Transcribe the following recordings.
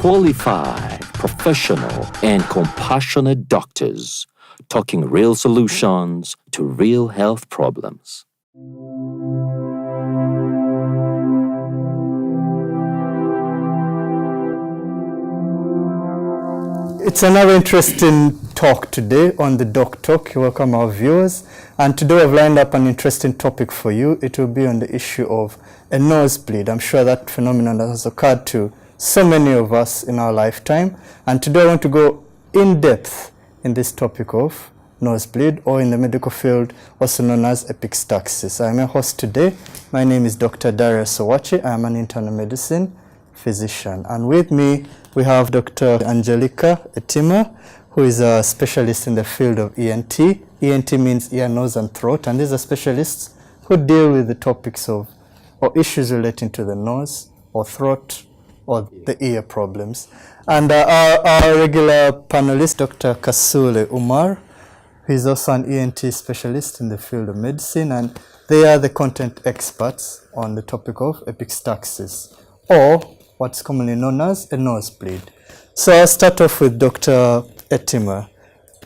Qualified, professional, and compassionate doctors talking real solutions to real health problems. It's another interesting talk today on the DocTalk. Welcome our viewers. And today I've lined up an interesting topic for you. It will be on the issue of a nosebleed. I'm sure that phenomenon has occurred to so many of us in our lifetime. And today I want to go in depth in this topic of nosebleed, or in the medical field also known as epistaxis. I'm your host today. My name is Dr. Darius Owachi. I am an internal medicine physician. And with me we have Dr. Angelica Etima, who is a specialist in the field of ENT. ENT means ear, nose, and throat, and these are specialists who deal with the topics of or issues relating to the nose or throat or the ear problems. And our regular panelist, Dr. Kasule Umar, who is also an ENT specialist in the field of medicine, and they are the content experts on the topic of epistaxis, or what's commonly known as a nosebleed. So I'll start off with Dr. Etima.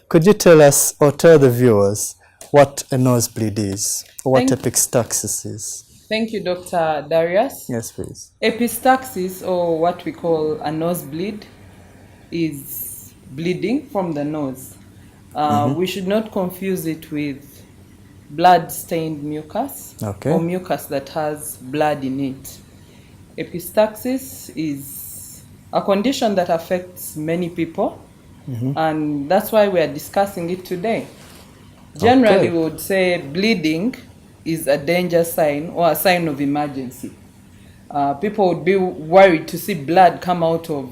Could you tell us or tell the viewers what a nosebleed is, or what epistaxis is? Thank you, Dr. Darius. Yes, please. Epistaxis, or what we call a nosebleed, is bleeding from the nose. We should not confuse it with blood-stained mucus, or mucus that has blood in it. Epistaxis is a condition that affects many people, and that's why we are discussing it today. Generally, we would say bleeding is a danger sign or a sign of emergency. People would be worried to see blood come out of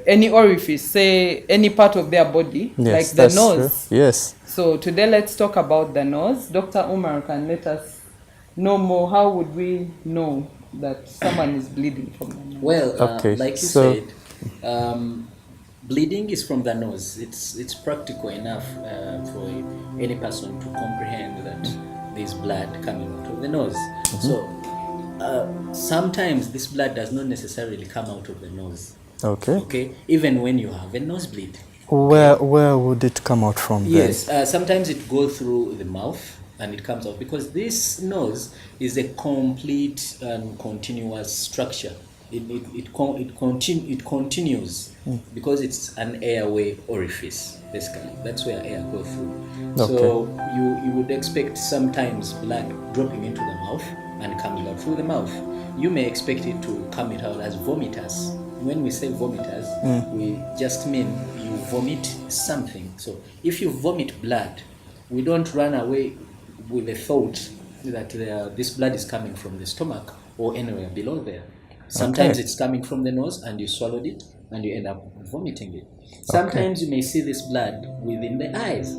any orifice, say any part of their body, like the nose. True. Yes. So today let's talk about the nose. Dr. Umar can let us know more. How would we know that someone is bleeding from the nose? Well, like you said, bleeding is from the nose. It's practical enough for any person to comprehend that there's blood coming out of the nose. So sometimes this blood does not necessarily come out of the nose. Okay. Even when you have a nosebleed. Where would it come out from? Yes. Sometimes it goes through the mouth and it comes out, because this nose is a complete and continuous structure. It continues because it's an airway orifice, basically. That's where air goes through. So you would expect sometimes blood dropping into the mouth and coming out through the mouth. You may expect it to come out as vomitus. When we say vomitus, we just mean you vomit something. So if you vomit blood, we don't run away with the thought that this blood is coming from the stomach or anywhere below there. Sometimes it's coming from the nose and you swallowed it and you end up vomiting it. Sometimes you may see this blood within the eyes.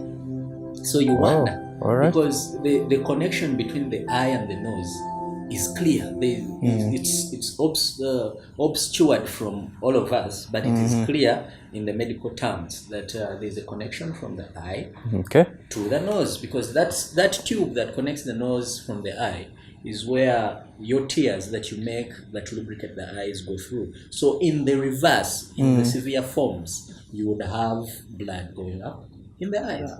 So you wonder, because the connection between the eye and the nose is clear. It's obscured from all of us, but it is clear in the medical terms that there's a connection from the eye to the nose, because that tube that connects the nose from the eye is where your tears that you make that lubricate the eyes go through. So in the reverse, in the severe forms, you would have blood going up in the eyes.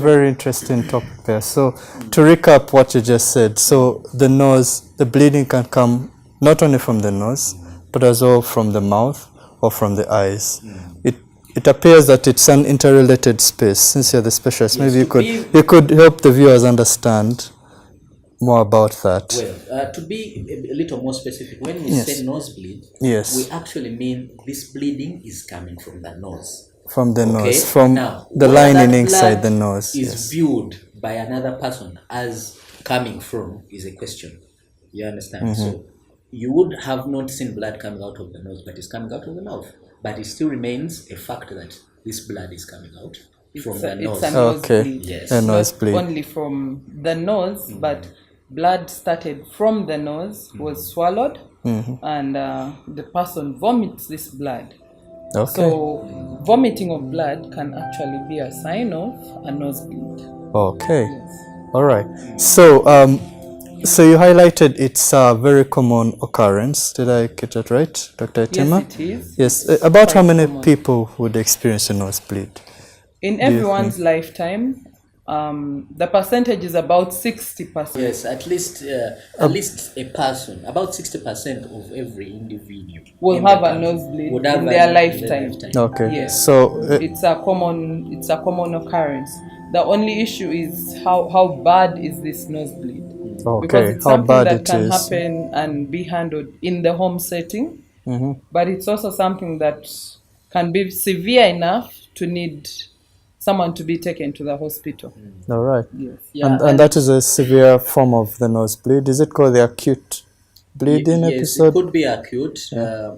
Very interesting topic there. So to recap what you just said, so the nose, the bleeding can come not only from the nose, but also from the mouth or from the eyes. It appears that it's an interrelated space. Since you're the specialist, maybe you could help the viewers understand more about that. Well, to be a little more specific, when we say nosebleed, we actually mean this bleeding is coming from the nose. From the nose, from the lining inside the nose. Is viewed by another person as coming from is a question. You understand? So you would have not seen blood coming out of the nose, but it's coming out of the mouth. But it still remains a fact that this blood is coming out from the nose. It's a nosebleed. Yes. A nosebleed. Not only from the nose, but blood started from the nose, was swallowed, and the person vomits this blood. So vomiting of blood can actually be a sign of a nosebleed. All right. So So you highlighted it's a very common occurrence. Did I get that right, Dr. Etima? Yes, it is. Yes. It's About how quite many common. people would experience a nosebleed? In Do you everyone's lifetime, the percentage is about 60%. Yes, at least a person, about 60% of every individual Will in have the a country nosebleed would have in their an- lifetime. Okay. Yes. So It's a common occurrence. The only issue is how bad is this nosebleed? Because okay, it's how something bad that it can is. happen and be handled in the home setting, but it's also something that can be severe enough to need someone to be taken to the hospital. All right. Yes. Yeah. And that is a severe form of the nosebleed. Is it called the acute bleeding Yes, episode? it could be acute.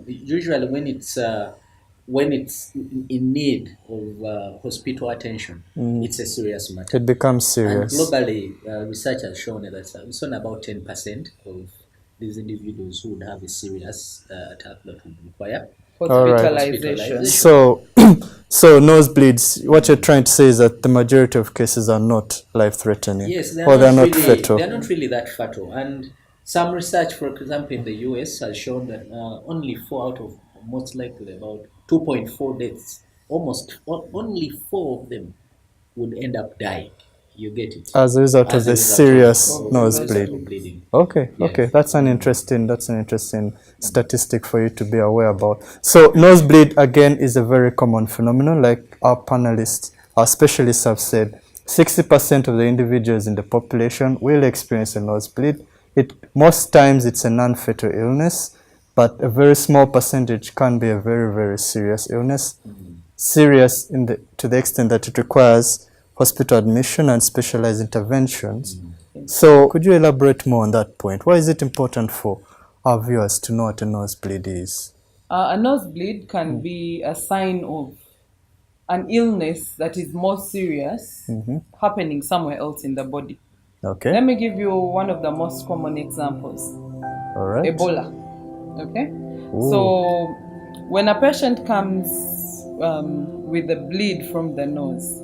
Usually, when it's in need of hospital attention, it's a serious matter. It becomes And serious. globally, research has shown that it's on about 10% of these individuals who would have a serious attack that would require Hospitalization. So, so nosebleeds. What you're trying to say is that the majority of cases are not life-threatening, Yes, or they're not really, fatal. they're not really that fatal. And some research, for example, in the US has shown that only 4 out of most likely about 2.4 deaths, only 4 of them would end up dying. You get it? As a result of a the result serious of nosebleed. bleeding. Okay, Yes. okay, that's an interesting statistic for you to be aware about. So nosebleed again is a very common phenomenon, like our panelists, our specialists have said. 60% of the individuals in the population will experience a nosebleed. Most times it's a non-fatal illness, but a very small percentage can be a very, very serious illness. Serious to the extent that it requires hospital admission and specialized interventions. So could you elaborate more on that point? Why is it important for our viewers to know what a nosebleed is? A nosebleed can be a sign of an illness that is more serious happening somewhere else in the body. Okay. Let me give you one of the most common examples. All right. Ebola. Okay? So when a patient comes with a bleed from the nose,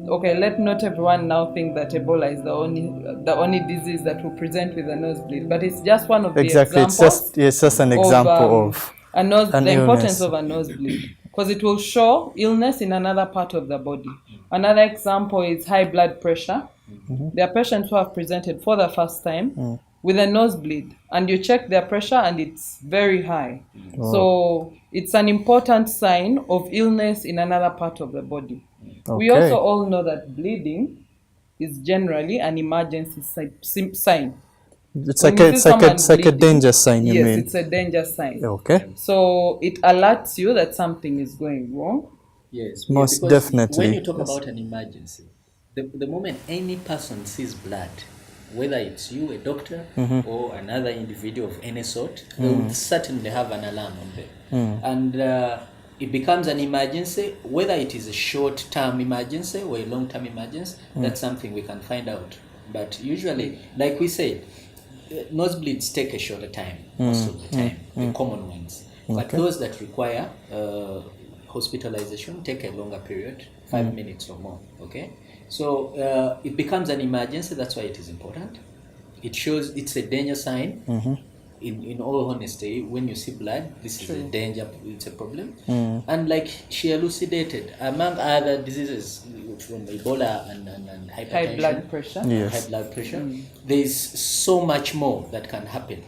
okay, let not everyone now think that Ebola is the only disease that will present with a nosebleed, but it's just one of the examples. It's just an example of the illness. importance of a nosebleed, because it will show illness in another part of the body. Another example is high blood pressure. There are patients who have presented for the first time with a nosebleed, and you check their pressure and it's very high. So it's an important sign of illness in another part of the body. We also all know that bleeding is generally an emergency sign. It's like a danger sign, you yes, mean? Yes, it's a danger sign. Okay. So it alerts you that something is going wrong. Yes, most because definitely. When you talk about an emergency, the moment any person sees blood, whether it's you, a doctor, or another individual of any sort, they will certainly have an alarm on them. And it becomes an emergency, whether it is a short-term emergency or a long-term emergency, that's something we can find out. But usually, like we said, nosebleeds take a shorter time, most of the time, the common ones. But those that require hospitalization take a longer period, 5 minutes or more, okay? So it becomes an emergency, that's why it is important. It shows it's a danger sign. In all honesty, when you see blood, this is a danger, it's a problem. And like she elucidated, among other diseases from Ebola and hypertension, high blood pressure, Yes. high blood pressure, there is so much more that can happen.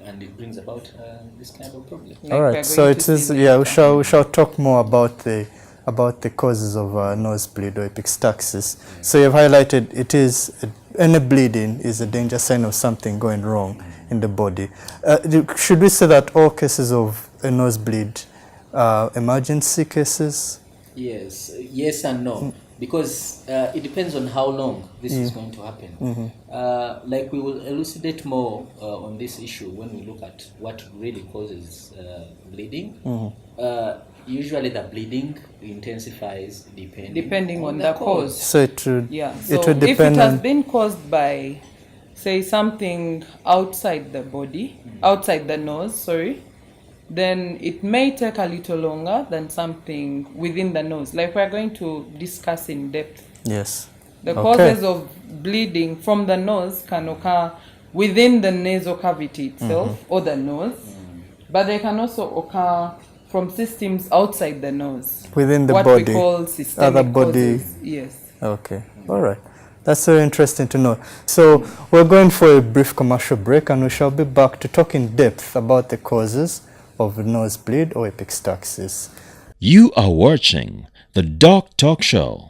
And it brings about this kind of problem. All right. So it is. Yeah, we shall talk more about the causes of nosebleed or epistaxis. So you've highlighted it is any bleeding is a danger sign of something going wrong in the body. Should we say that all cases of a nosebleed are emergency cases? Yes and no, because it depends on how long this is going to happen. Like we will elucidate more on this issue when we look at what really causes bleeding. Usually the bleeding intensifies depending on the cause. So it would, So it would if depend it has on, been caused by, say, something outside the body, outside the nose, sorry, then it may take a little longer than something within the nose, like we're going to discuss in depth. yes. The Okay. causes of bleeding from the nose can occur within the nasal cavity itself or the nose, but they can also occur from systems outside the nose. Within the what body, we call systemic other body. causes. Yes. Okay, all right. That's very interesting to know. So we're going for a brief commercial break, and we shall be back to talk in depth about the causes of nosebleed or epistaxis. You are watching the DocTalk Show.